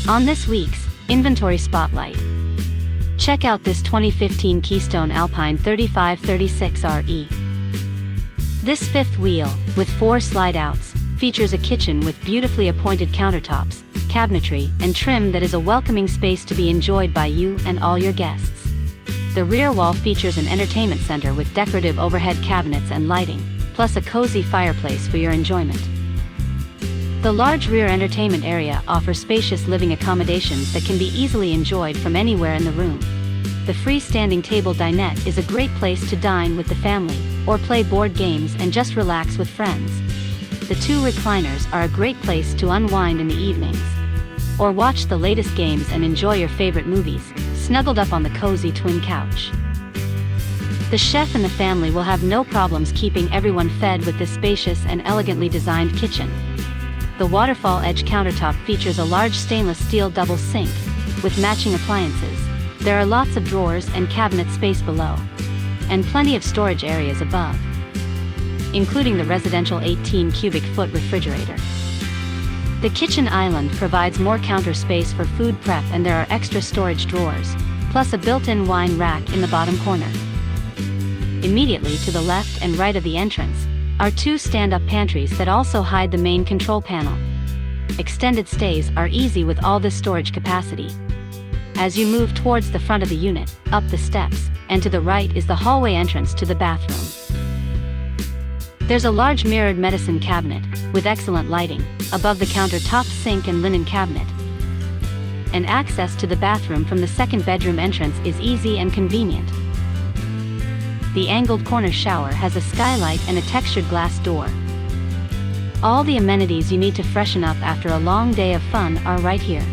On this week's Inventory Spotlight, check out this 2015 Keystone Alpine 3536RE. This fifth wheel, with 4 slide-outs, features a kitchen with beautifully appointed countertops, cabinetry, and trim that is a welcoming space to be enjoyed by you and all your guests. The rear wall features an entertainment center with decorative overhead cabinets and lighting, plus a cozy fireplace for your enjoyment. The large rear entertainment area offers spacious living accommodations that can be easily enjoyed from anywhere in the room. The freestanding table dinette is a great place to dine with the family, or play board games and just relax with friends. The 2 recliners are a great place to unwind in the evenings, or watch the latest games and enjoy your favorite movies, snuggled up on the cozy twin couch. The chef and the family will have no problems keeping everyone fed with this spacious and elegantly designed kitchen. The waterfall edge countertop features a large stainless steel double sink, with matching appliances. There are lots of drawers and cabinet space below, and plenty of storage areas above, including the residential 18 cubic foot refrigerator. The kitchen island provides more counter space for food prep, and there are extra storage drawers, plus a built-in wine rack in the bottom corner. Immediately to the left and right of the entrance are 2 stand-up pantries that also hide the main control panel. Extended stays are easy with all this storage capacity. As you move towards the front of the unit, up the steps, and to the right is the hallway entrance to the bathroom. There's a large mirrored medicine cabinet, with excellent lighting, above the countertop sink and linen cabinet. And access to the bathroom from the second bedroom entrance is easy and convenient. The angled corner shower has a skylight and a textured glass door. All the amenities you need to freshen up after a long day of fun are right here.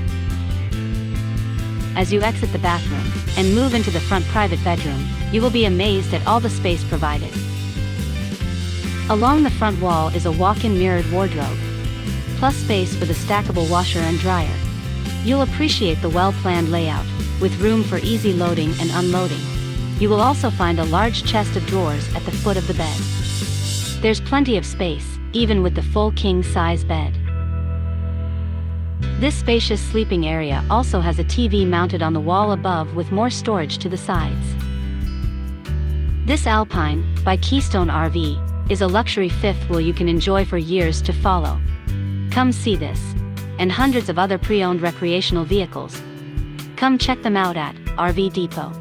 As you exit the bathroom and move into the front private bedroom, you will be amazed at all the space provided. Along the front wall is a walk-in mirrored wardrobe, plus space for the stackable washer and dryer. You'll appreciate the well-planned layout, with room for easy loading and unloading. You will also find a large chest of drawers at the foot of the bed. There's plenty of space, even with the full king-size bed. This spacious sleeping area also has a TV mounted on the wall above with more storage to the sides. This Alpine, by Keystone RV, is a luxury fifth wheel you can enjoy for years to follow. Come see this, and hundreds of other pre-owned recreational vehicles. Come check them out at RV Depot.